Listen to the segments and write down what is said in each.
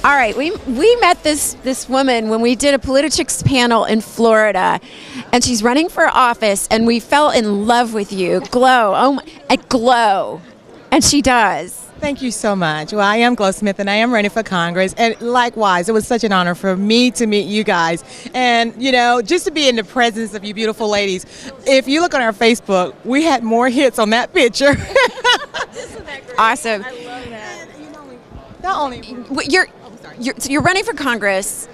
All right, we met this woman when we did a PolitiChicks panel in Florida, and she's running for office, and we fell in love with you. Glo, at Glo, and she does. Thank you so much. Well, I am Glo Smith, and I am running for Congress. And likewise, it was such an honor for me to meet you guys. And, you know, just to be in the presence of you beautiful ladies. If you look on our Facebook, we had more hits on that picture. Isn't that great? Awesome. I love that. Not only... You're running for Congress.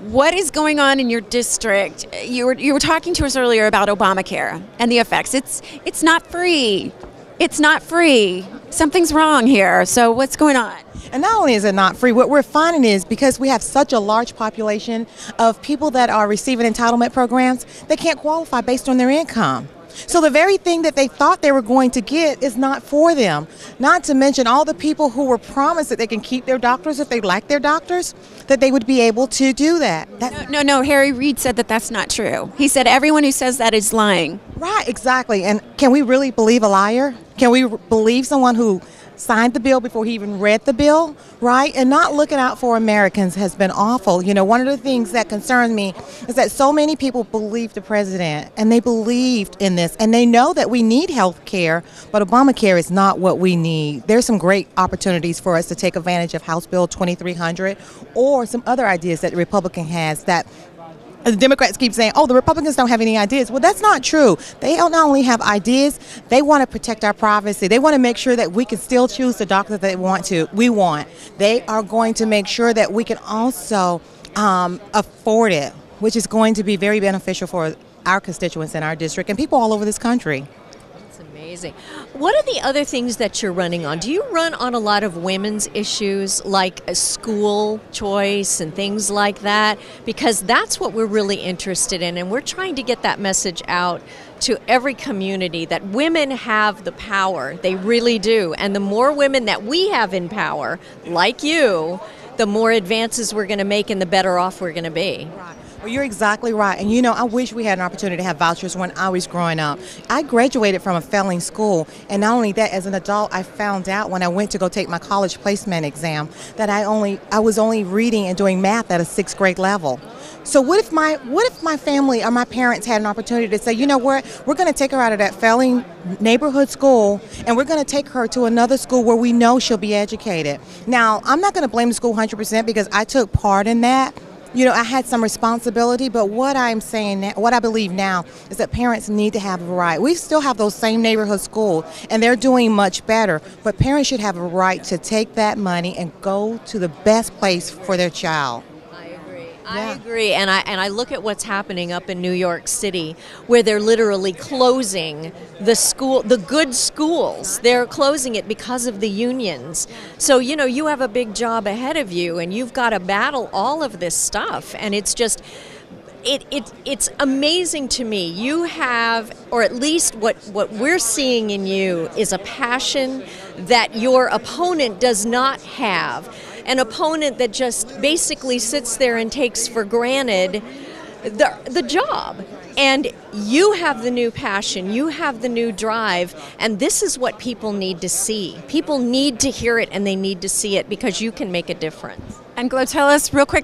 What is going on in your district? You were talking to us earlier about Obamacare and the effects. It's not free. It's not free. Something's wrong here. So what's going on? And not only is it not free, what we're finding is because we have such a large population of people that are receiving entitlement programs, they can't qualify based on their income. So the very thing that they thought they were going to get is not for them. Not to mention all the people who were promised that they can keep their doctors if they like their doctors, that they would be able to do that. No, Harry Reid said that that's not true. He said everyone who says that is lying. Right, exactly. And can we really believe a liar? Can we believe someone who signed the bill before he even read the bill, right? And not looking out for Americans has been awful. You know, one of the things that concerns me is that so many people believe the president, and they believed in this, and they know that we need health care, but Obamacare is not what we need. There's some great opportunities for us to take advantage of House Bill 2300 or some other ideas that the Republican has that the Democrats keep saying, oh, the Republicans don't have any ideas. Well, that's not true. They don't only have ideas, they want to protect our privacy. They want to make sure that we can still choose the doctor that we want. They are going to make sure that we can also afford it, which is going to be very beneficial for our constituents in our district and people all over this country. Amazing. What are the other things that you're running on? Do you run on a lot of women's issues like a school choice and things like that? Because that's what we're really interested in, and we're trying to get that message out to every community that women have the power. They really do. And the more women that we have in power, like you, the more advances we're going to make and the better off we're going to be. Right. Well, you're exactly right. And you know, I wish we had an opportunity to have vouchers when I was growing up. I graduated from a failing school, and not only that, as an adult, I found out when I went to go take my college placement exam that I was only reading and doing math at a 6th grade level. So what if my family or my parents had an opportunity to say, you know what, we're going to take her out of that failing neighborhood school and we're going to take her to another school where we know she'll be educated. Now, I'm not going to blame the school 100% because I took part in that. You know, I had some responsibility, but what I'm saying now, what I believe now is that parents need to have a right. We still have those same neighborhood schools, and they're doing much better, but parents should have a right to take that money and go to the best place for their child. I agree, and I look at what's happening up in New York City, where they're literally closing the good schools. They're closing it because of the unions. So, you know, you have a big job ahead of you, and you've got to battle all of this stuff, and it's just... It's amazing to me. You have, or at least what we're seeing in you is a passion that your opponent does not have. An opponent that just basically sits there and takes for granted the job. And you have the new passion, you have the new drive, and this is what people need to see. People need to hear it and they need to see it because you can make a difference. And Glo, tell us real quick,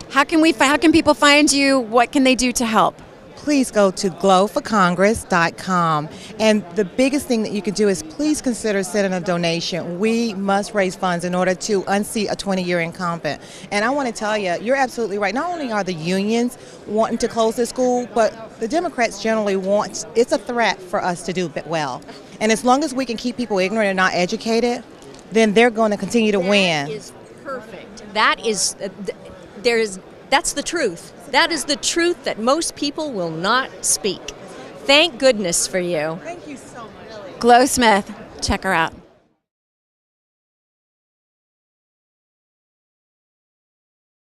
how can people find you? What can they do to help? Please go to gloforcongress.com. And the biggest thing that you can do is please consider sending a donation. We must raise funds in order to unseat a 20-year incumbent. And I want to tell you, you're absolutely right. Not only are the unions wanting to close the school, but the Democrats generally want, it's a threat for us to do well. And as long as we can keep people ignorant and not educated, then they're going to continue to win. That is perfect. That's the truth. That is the truth that most people will not speak. Thank goodness for you. Thank you so much. Glo Smith, check her out.